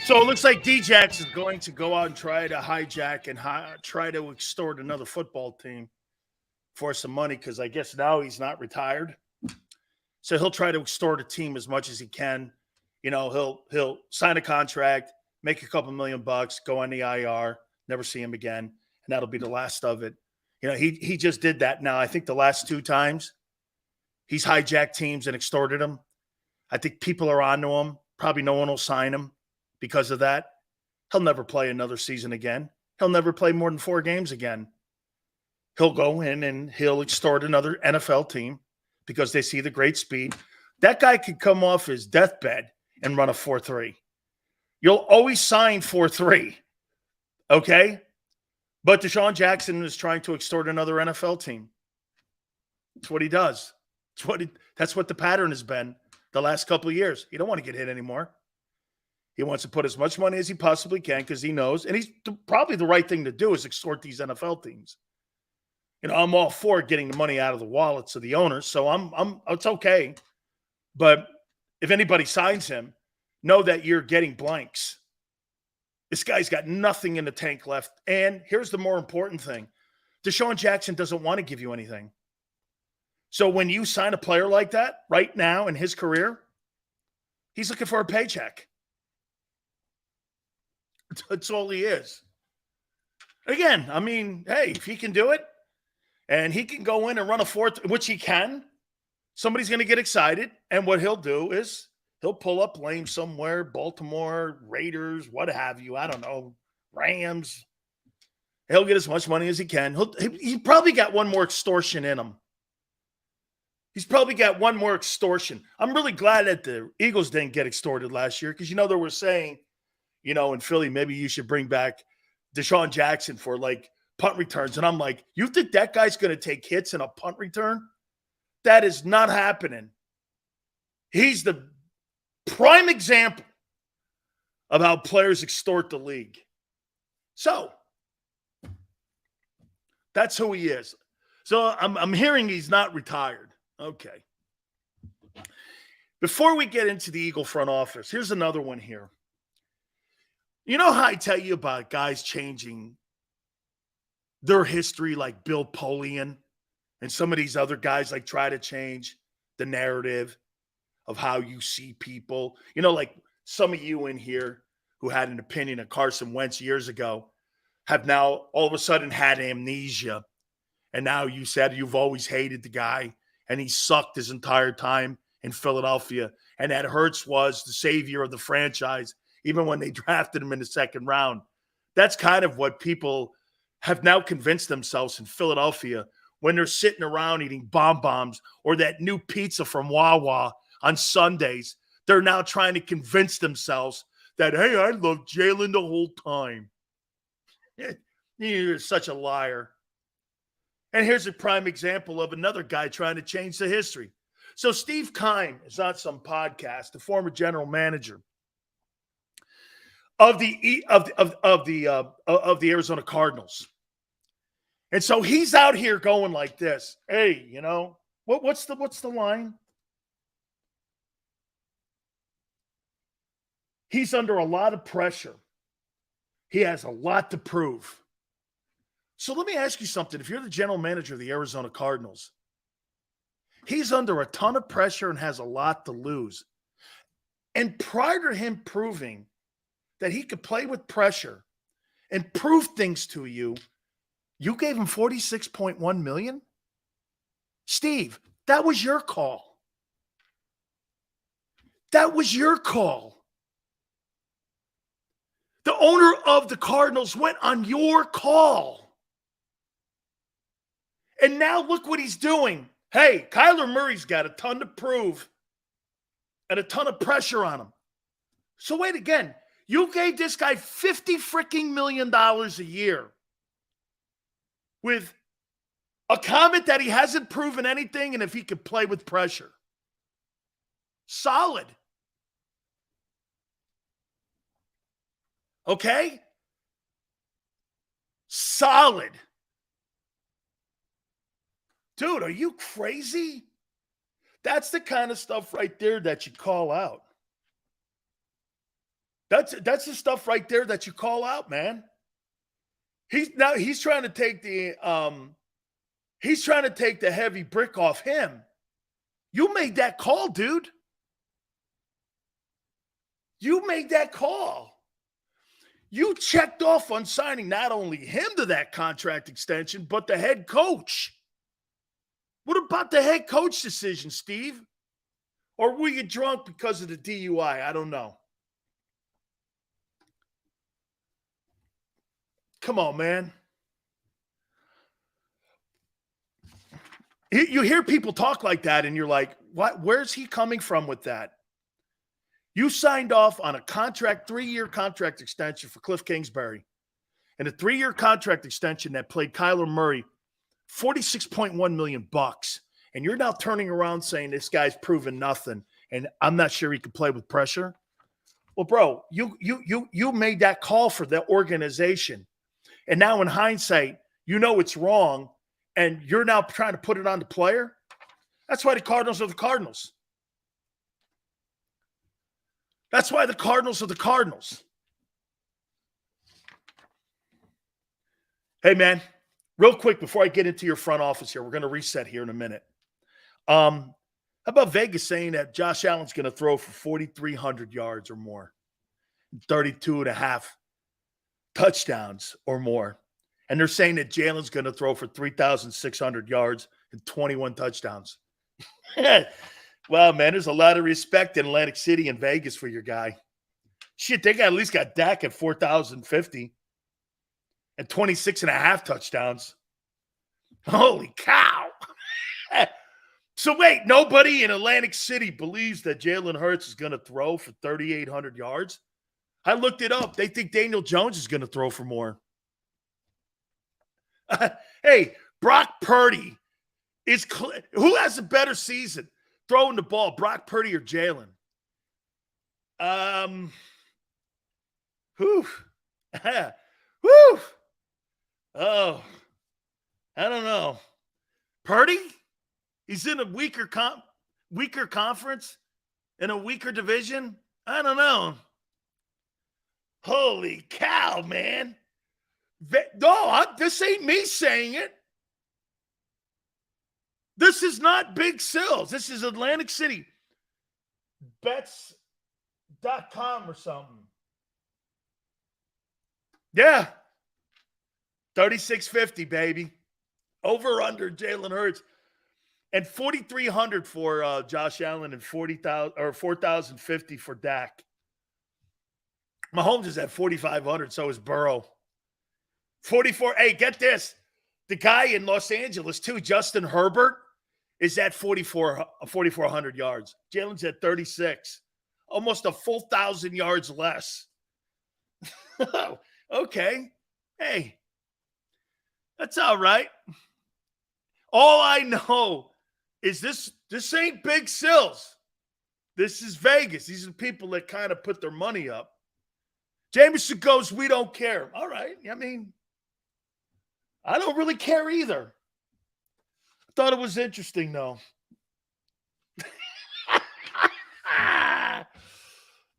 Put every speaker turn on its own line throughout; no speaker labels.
So it looks like D-Jax is going to go out and try to hijack and try to extort another football team for some money because I guess now he's not retired. So he'll try to extort a team as much as he can. You know, he'll sign a contract, make a couple $1,000,000, go on the IR, never see him again, and that'll be the last of it. You know, he just did that now. I think the last 2 times he's hijacked teams and extorted them. I think people are onto him. Probably no one will sign him because of that. He'll never play another season again. He'll never play more than 4 games again. He'll go in and he'll extort another NFL team because they see the great speed. That guy could come off his deathbed and run a 4.3. You'll always sign 4.3, okay? But DeSean Jackson is trying to extort another NFL team. That's what he does. That's what the pattern has been the last couple of years. He don't want to get hit anymore. He wants to put as much money as he possibly can because he knows, and he's probably the right thing to do is extort these NFL teams. You know, I'm all for getting the money out of the wallets of the owners, so it's okay. But if anybody signs him, know that you're getting blanks. This guy's got nothing in the tank left. And here's the more important thing. DeSean Jackson doesn't want to give you anything. So when you sign a player like that right now in his career, he's looking for a paycheck. That's all he is. Again, I mean, hey, if he can do it and he can go in and run a 4th, which he can, somebody's going to get excited. And what he'll do is he'll pull up lame somewhere, Baltimore, Raiders, what have you. I don't know, Rams. He'll get as much money as he can. He probably got one more extortion in him. He's probably got one more extortion. I'm really glad that the Eagles didn't get extorted last year because, you know, they were saying, you know, in Philly, maybe you should bring back DeSean Jackson for, like, punt returns. And I'm like, you think that guy's going to take hits in a punt return? That is not happening. He's the prime example of how players extort the league. So that's who he is. So I'm hearing he's not retired. Okay. Before we get into the Eagle front office, here's another one here. You know how I tell you about guys changing their history like Bill Polian and some of these other guys like try to change the narrative of how you see people. You know, like some of you in here who had an opinion of Carson Wentz years ago have now all of a sudden had amnesia. And now you said you've always hated the guy and he sucked his entire time in Philadelphia. And that Hurts was the savior of the franchise, even when they drafted him in the 2nd round. That's kind of what people have now convinced themselves in Philadelphia when they're sitting around eating bonbons or that new pizza from Wawa on Sundays. They're now trying to convince themselves that, hey, I loved Jalen the whole time. You're such a liar. And here's a prime example of another guy trying to change the history. So Steve Keim is on some podcast, the former general manager of the Arizona Cardinals. And so he's out here going like this. Hey, you know, what's the line? He's under a lot of pressure. He has a lot to prove. So let me ask you something. If you're the general manager of the Arizona Cardinals, he's under a ton of pressure and has a lot to lose. And prior to him proving that he could play with pressure and prove things to you, you gave him $46.1 million? Steve, that was your call. That was your call. The owner of the Cardinals went on your call. And now look what he's doing. Hey, Kyler Murray's got a ton to prove and a ton of pressure on him. So wait again. You gave this guy $50 million a year with a comment that he hasn't proven anything and if he could play with pressure. Solid. Okay? Solid. Dude, are you crazy? That's the kind of stuff right there that you call out. That's the stuff right there that you call out, man. He's trying to take the heavy brick off him. You made that call, dude. You made that call. You checked off on signing not only him to that contract extension, but the head coach. What about the head coach decision, Steve? Or were you drunk because of the DUI? I don't know. Come on, man. You hear people talk like that, and you're like, what? Where's he coming from with that? You signed off on a contract, 3-year contract extension for Cliff Kingsbury, and a 3-year contract extension that played Kyler Murray $46.1 million, and you're now turning around saying this guy's proven nothing, and I'm not sure he can play with pressure. Well, bro, you made that call for the organization, and now in hindsight, you know it's wrong, and you're now trying to put it on the player. That's why the Cardinals are the Cardinals. That's why the Cardinals are the Cardinals. Hey, man, real quick before I get into your front office here, we're going to reset here in a minute. How about Vegas saying that Josh Allen's going to throw for 4,300 yards or more, 32.5 touchdowns or more? And they're saying that Jalen's going to throw for 3,600 yards and 21 touchdowns. Well, man, there's a lot of respect in Atlantic City and Vegas for your guy. Shit, they at least got Dak at 4,050 and 26.5 touchdowns. Holy cow. So wait, nobody in Atlantic City believes that Jalen Hurts is going to throw for 3,800 yards? I looked it up. They think Daniel Jones is going to throw for more. Hey, Brock Purdy is who has a better season throwing the ball, Brock Purdy or Jalen? Whew. Whew. Oh, I don't know. Purdy? He's in a weaker conference, in a weaker division? I don't know. Holy cow, man. No, this ain't me saying it. This is not Big Sills. This is Atlantic City. Bets.com or something. Yeah. 36.50, baby. Over under Jalen Hurts. And 4,300 for Josh Allen and 40,000 or 4,050 for Dak. Mahomes is at 4,500, so is Burrow. 44. Hey, get this. The guy in Los Angeles, too, Justin Herbert, is at 4,400 yards. Jalen's at 36. Almost a full 1,000 yards less. Okay. Hey, that's all right. All I know is this ain't Big Sills. This is Vegas. These are the people that kind of put their money up. Jameson goes, we don't care. All right. I mean, I don't really care either. I thought it was interesting, though.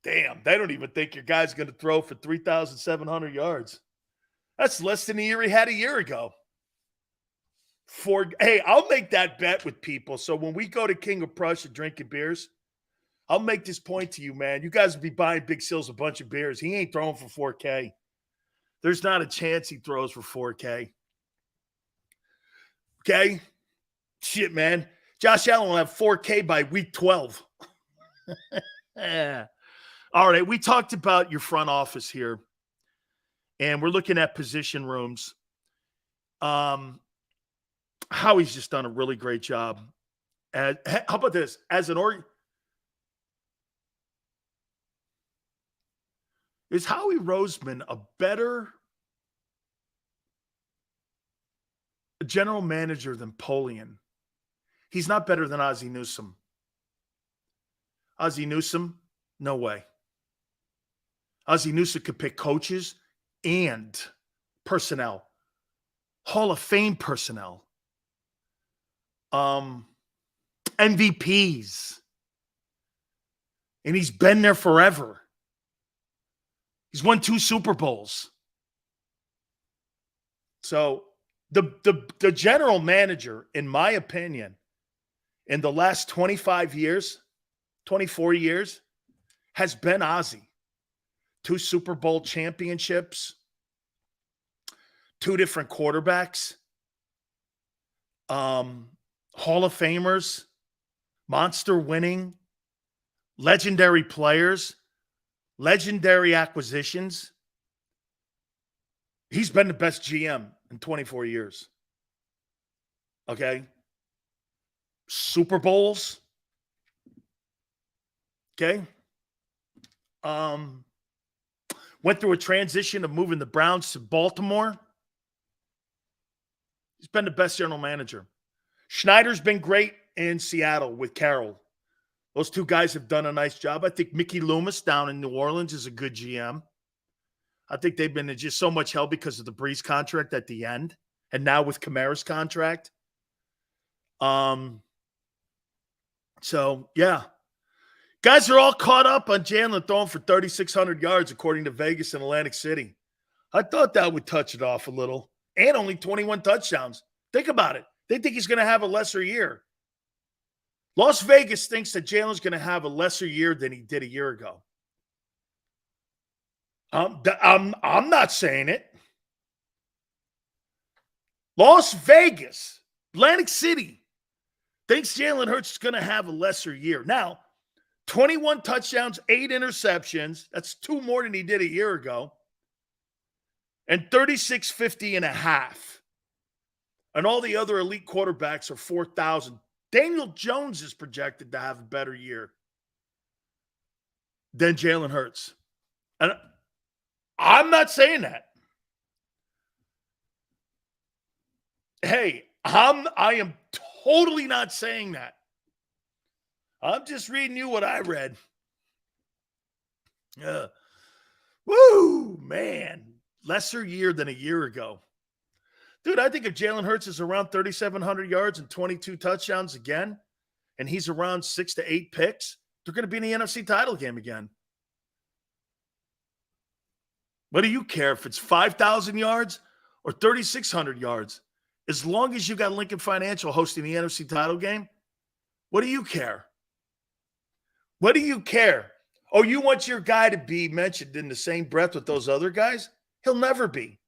Damn, they don't even think your guy's going to throw for 3,700 yards. That's less than the year he had a year ago. Hey, I'll make that bet with people. So when we go to King of Prussia drinking beers, I'll make this point to you, man. You guys will be buying Big Sills a bunch of beers. He ain't throwing for 4K. There's not a chance he throws for 4K. Okay? Shit, man. Josh Allen will have 4K by week 12. Yeah. All right, we talked about your front office here, and we're looking at position rooms. Howie's just done a really great job. How about this? As an is Howie Roseman a better general manager than Polian? He's not better than Ozzie Newsome. Ozzie Newsome? No way. Ozzie Newsome could pick coaches and personnel. Hall of Fame personnel. MVPs. And he's been there forever. He's won 2 Super Bowls. So the general manager, in my opinion, in the last 25 years, 24 years, has been Ozzie. 2 Super Bowl championships, 2 different quarterbacks, Hall of Famers, monster winning, legendary players, legendary acquisitions. He's been the best GM in 24 years. Okay? Super Bowls. Okay? Went through a transition of moving the Browns to Baltimore. He's been the best general manager. Schneider's been great in Seattle with Carroll. Those 2 guys have done a nice job. I think Mickey Loomis down in New Orleans is a good GM. I think they've been in just so much hell because of the Breeze contract at the end, and now with Kamara's contract. So, yeah. Guys are all caught up on Jalen throwing for 3,600 yards, according to Vegas and Atlantic City. I thought that would touch it off a little. And only 21 touchdowns. Think about it. They think he's going to have a lesser year. Las Vegas thinks that Jalen's going to have a lesser year than he did a year ago. I'm not saying it. Las Vegas, Atlantic City, thinks Jalen Hurts is going to have a lesser year. Now, 21 touchdowns, 8 interceptions. That's 2 more than he did a year ago. And 36.50 and a half. And all the other elite quarterbacks are 4,000. Daniel Jones is projected to have a better year than Jalen Hurts. And I'm not saying that. Hey, I am totally not saying that. I'm just reading you what I read. Woo, man. Lesser year than a year ago. Dude, I think if Jalen Hurts is around 3,700 yards and 22 touchdowns again, and he's around 6 to 8 picks, they're going to be in the NFC title game again. What do you care if it's 5,000 yards or 3,600 yards? As long as you got Lincoln Financial hosting the NFC title game, what do you care? What do you care? Oh, you want your guy to be mentioned in the same breath with those other guys? He'll never be.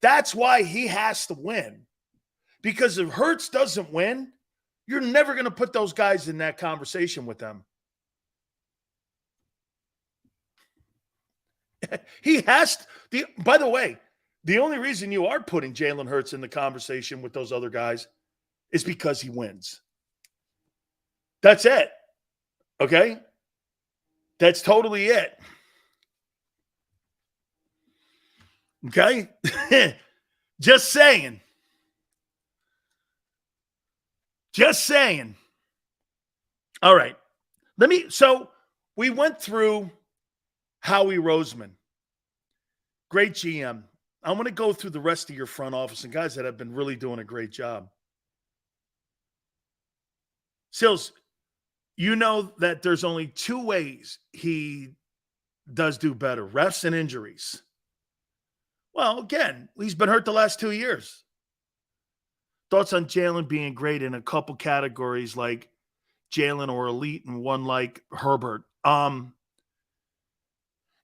That's why he has to win. Because if Hurts doesn't win, you're never going to put those guys in that conversation with them. He has to. By the way, the only reason you are putting Jalen Hurts in the conversation with those other guys is because he wins. That's it. Okay? That's totally it. Okay? Just saying. Just saying. All right. So we went through Howie Roseman. Great GM. I want to go through the rest of your front office and guys that have been really doing a great job. Sills, you know that there's only 2 ways he does do better: refs and injuries. Well, again, he's been hurt the last 2 years. Thoughts on Jalen being great in a couple categories like Jalen or elite and one like Herbert.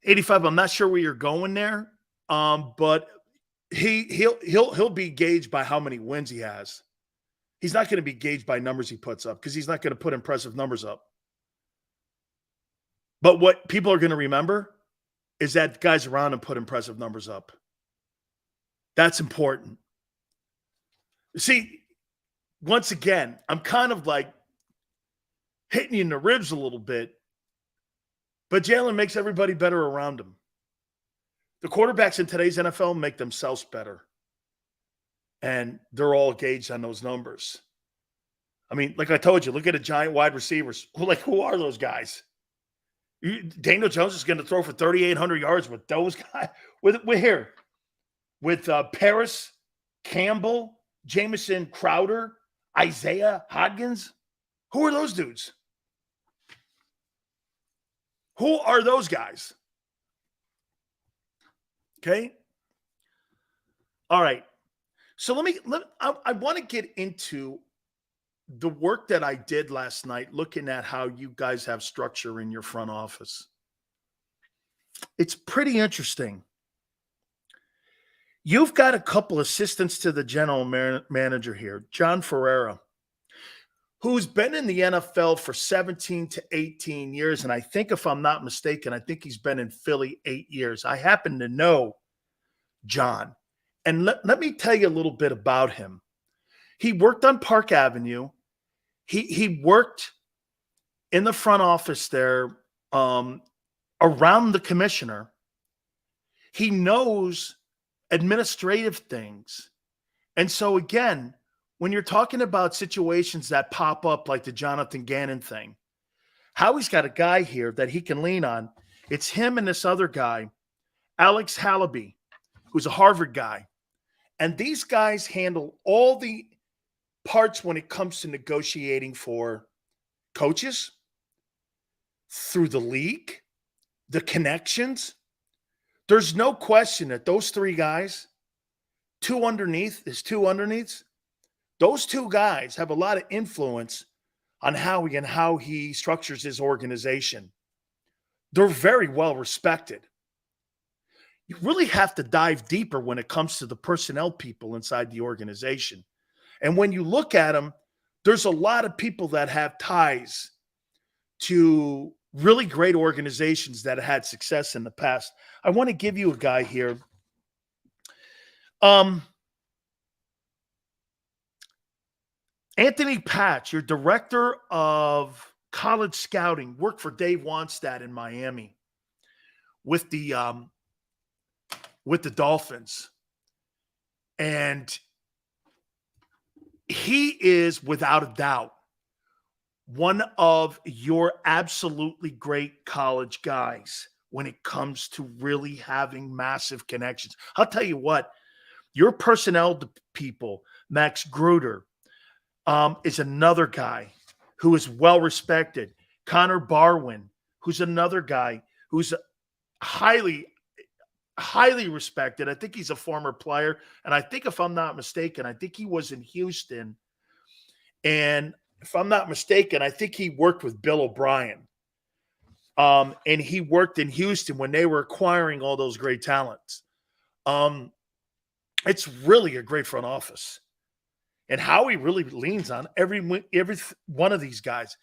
85, I'm not sure where you're going there, but he'll be gauged by how many wins he has. He's not going to be gauged by numbers he puts up because he's not going to put impressive numbers up. But what people are going to remember is that guys around him put impressive numbers up. That's important. See, once again, I'm kind of like hitting you in the ribs a little bit, but Jalen makes everybody better around him. The quarterbacks in today's NFL make themselves better. And they're all gauged on those numbers. I mean, like I told you, look at the giant wide receivers. Who are those guys? Daniel Jones is going to throw for 3,800 yards with those guys. With Paris, Campbell, Jamison Crowder, Isaiah Hodgins. Who are those dudes? Who are those guys? Okay. All right. So I want to get into the work that I did last night, looking at how you guys have structure in your front office. It's pretty interesting. You've got a couple assistants to the general manager here, John Ferreira, who's been in the NFL for 17 to 18 years. And I think, if I'm not mistaken, I think he's been in Philly 8 years. I happen to know John. And let me tell you a little bit about him. He worked on Park Avenue. He worked in the front office there, around the commissioner. He knows administrative things. And so, again, when you're talking about situations that pop up like the Jonathan Gannon thing, Howie's got a guy here that he can lean on. It's him and this other guy, Alex Halaby, who's a Harvard guy. And these guys handle all the parts when it comes to negotiating for coaches, through the league, the connections. There's no question that those three guys, two underneaths, those two guys have a lot of influence on Howie and how he structures his organization. They're very well respected. You really have to dive deeper when it comes to the personnel people inside the organization. And when you look at them, there's a lot of people that have ties to really great organizations that have had success in the past. I want to give you a guy here. Anthony Patch, your director of college scouting, worked for Dave Wannstedt in Miami with the Dolphins. And he is, without a doubt, one of your absolutely great college guys when it comes to really having massive connections. I'll tell you what, your personnel people, Max Gruder, is another guy who is well respected. Connor Barwin, who's another guy who's highly respected. I think he's a former player. And I think, if I'm not mistaken, I think he was in Houston. And if I'm not mistaken, I think he worked with Bill O'Brien. And he worked in Houston when they were acquiring all those great talents. It's really a great front office. And Howie really leans on every one of these guys.